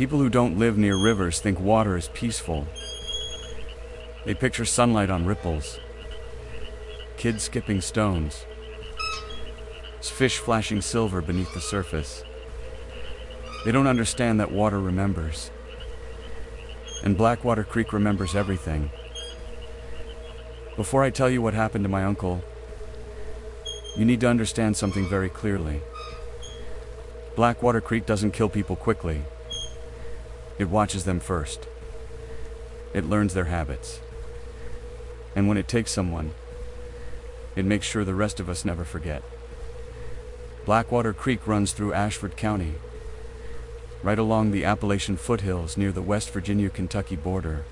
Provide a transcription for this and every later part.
People who don't live near rivers think water is peaceful. They picture sunlight on ripples, kids skipping stones, fish flashing silver beneath the surface. They don't understand that water remembers. And Blackwater Creek remembers everything. Before I tell you what happened to my uncle, you need to understand something very clearly. Blackwater Creek doesn't kill people quickly. It watches them first. It learns their habits. And when it takes someone, it makes sure the rest of us never forget. Blackwater Creek runs through Ashford County, right along the Appalachian foothills near the West Virginia-Kentucky border.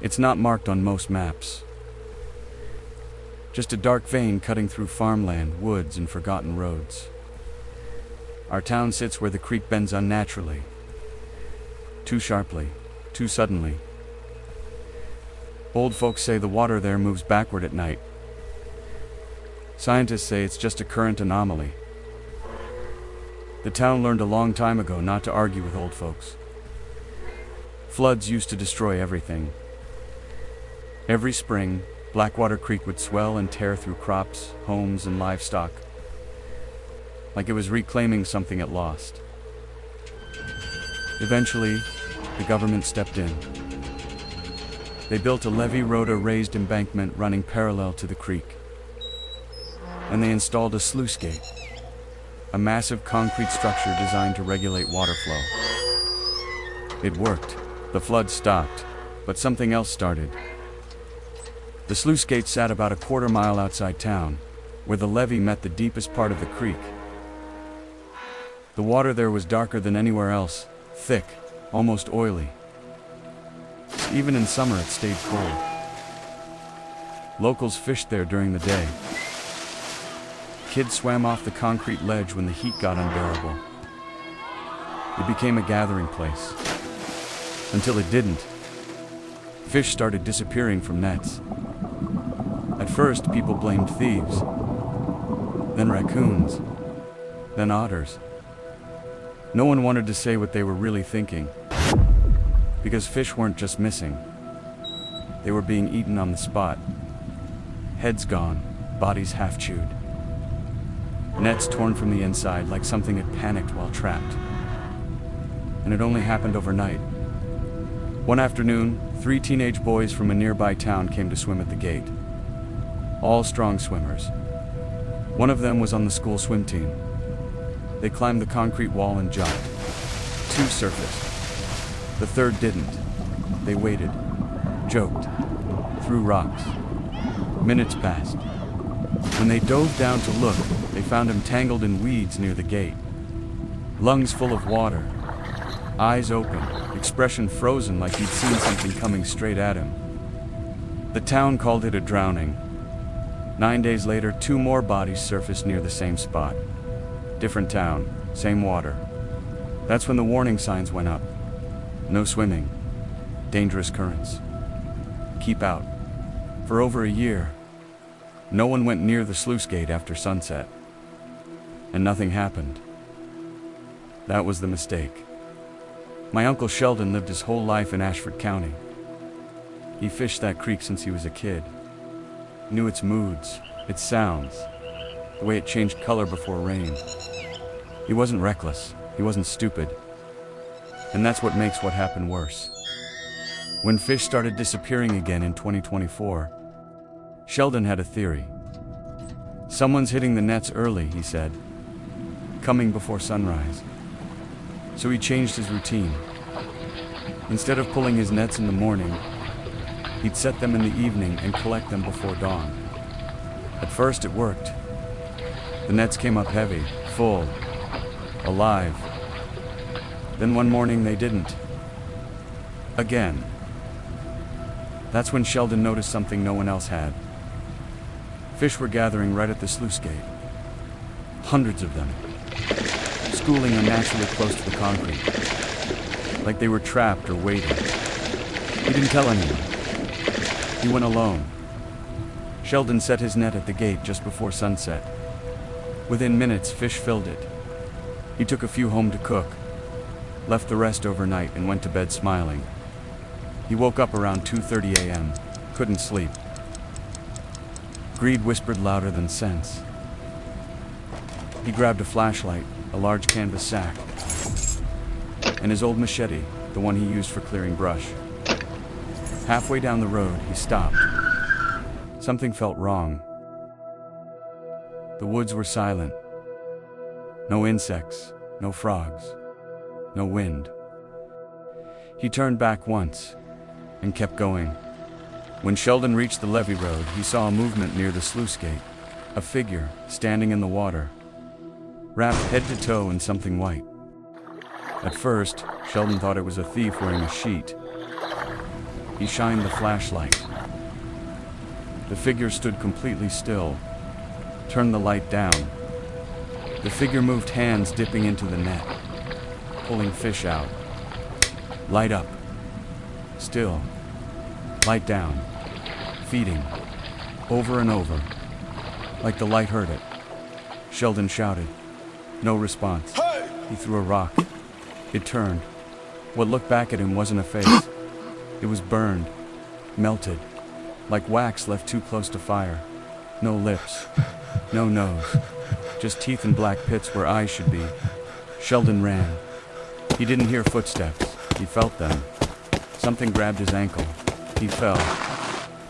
It's not marked on most maps. Just a dark vein cutting through farmland, woods, and forgotten roads. Our town sits where the creek bends unnaturally, too sharply, too suddenly. Old folks say the water there moves backward at night. Scientists say it's just a current anomaly. The town learned a long time ago not to argue with old folks. Floods used to destroy everything. Every spring, Blackwater Creek would swell and tear through crops, homes, and livestock, like it was reclaiming something it lost. Eventually, the government stepped in. They built a levee road, a raised embankment running parallel to the creek. And they installed a sluice gate, a massive concrete structure designed to regulate water flow. It worked. The flood stopped, but something else started. The sluice gate sat about a quarter mile outside town, where the levee met the deepest part of the creek. The water there was darker than anywhere else, thick, almost oily. Even in summer it stayed cold. Locals fished there during the day. Kids swam off the concrete ledge when the heat got unbearable. It became a gathering place. Until it didn't. Fish started disappearing from nets. At first, people blamed thieves, then raccoons, then otters. No one wanted to say what they were really thinking, because fish weren't just missing. They were being eaten on the spot. Heads gone, bodies half chewed. Nets torn from the inside like something had panicked while trapped. And it only happened overnight. One afternoon, 3 teenage boys from a nearby town came to swim at the gate. All strong swimmers. One of them was on the school swim team. They climbed the concrete wall and jumped. 2 surfaced. The third didn't. They waited, joked, threw rocks. Minutes passed. When they dove down to look, they found him tangled in weeds near the gate. Lungs full of water, eyes open, expression frozen like he'd seen something coming straight at him. The town called it a drowning. 9 days later, 2 more bodies surfaced near the same spot. Different town, same water. That's when the warning signs went up. No swimming. Dangerous currents. Keep out. For over a year, no one went near the sluice gate after sunset. And nothing happened. That was the mistake. My uncle Sheldon lived his whole life in Ashford County. He fished that creek since he was a kid. Knew its moods, its sounds, the way it changed color before rain. He wasn't reckless, he wasn't stupid. And that's what makes what happened worse. When fish started disappearing again in 2024, Sheldon had a theory. Someone's hitting the nets early, he said, coming before sunrise. So he changed his routine. Instead of pulling his nets in the morning, he'd set them in the evening and collect them before dawn. At first it worked. The nets came up heavy, full, alive. Then one morning they didn't. Again. That's when Sheldon noticed something no one else had. Fish were gathering right at the sluice gate. Hundreds of them. Schooling unnaturally close to the concrete. Like they were trapped or waiting. He didn't tell anyone. He went alone. Sheldon set his net at the gate just before sunset. Within minutes, fish filled it. He took a few home to cook. left the rest overnight and went to bed smiling. He woke up around 2:30 a.m., couldn't sleep. Greed whispered louder than sense. He grabbed a flashlight, a large canvas sack, and his old machete, the one he used for clearing brush. Halfway down the road, he stopped. Something felt wrong. The woods were silent. No insects, no frogs, no wind. He turned back once and kept going. When Sheldon reached the levee road, he saw a movement near the sluice gate. A figure standing in the water, wrapped head to toe in something white. At first, Sheldon thought it was a thief wearing a sheet. He shined the flashlight. The figure stood completely still, turned the light down. The figure moved, hands dipping into the net, pulling fish out. Light up. Still. Light down. Feeding. Over and over. Like the light heard it. Sheldon shouted. No response. Hey! He threw a rock. It turned. What looked back at him wasn't a face. It was burned. Melted. Like wax left too close to fire. No lips. No nose. Just teeth and black pits where eyes should be. Sheldon ran. He didn't hear footsteps. He felt them. Something grabbed his ankle. He fell.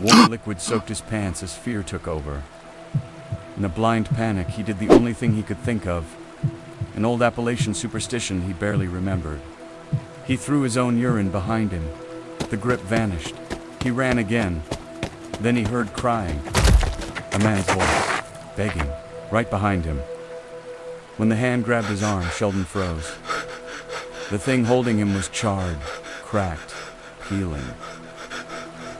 Warm liquid soaked his pants as fear took over. In a blind panic, he did the only thing he could think of. An old Appalachian superstition he barely remembered. He threw his own urine behind him. The grip vanished. He ran again. Then he heard crying. A man's voice, begging, right behind him. When the hand grabbed his arm, Sheldon froze. The thing holding him was charred, cracked, peeling.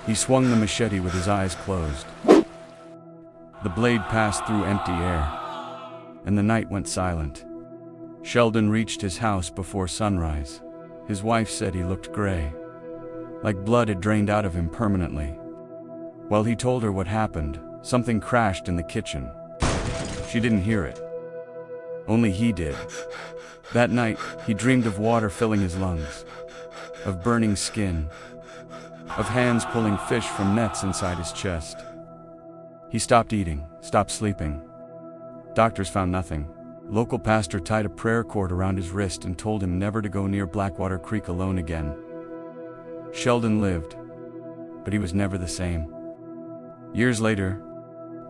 He swung the machete with his eyes closed. The blade passed through empty air, and the night went silent. Sheldon reached his house before sunrise. His wife said he looked gray, like blood had drained out of him permanently. While he told her what happened, something crashed in the kitchen. She didn't hear it. Only he did. That night, he dreamed of water filling his lungs, of burning skin, of hands pulling fish from nets inside his chest. He stopped eating, stopped sleeping. Doctors found nothing. Local pastor tied a prayer cord around his wrist and told him never to go near Blackwater Creek alone again. Sheldon lived, but he was never the same. Years later,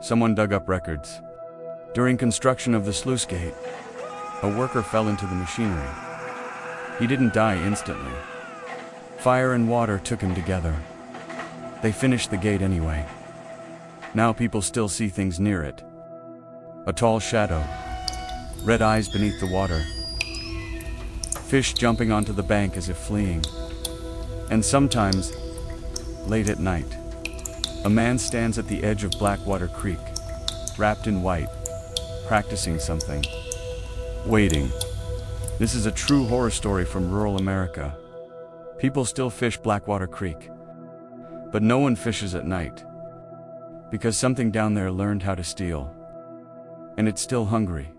someone dug up records. During construction of the sluice gate, a worker fell into the machinery. He didn't die instantly. Fire and water took him together. They finished the gate anyway. Now people still see things near it. A tall shadow, red eyes beneath the water, fish jumping onto the bank as if fleeing. And sometimes, late at night, a man stands at the edge of Blackwater Creek, wrapped in white, practicing something, waiting. This is a true horror story from rural America. People still fish Blackwater Creek, but no one fishes at night, because something down there learned how to steal, and it's still hungry.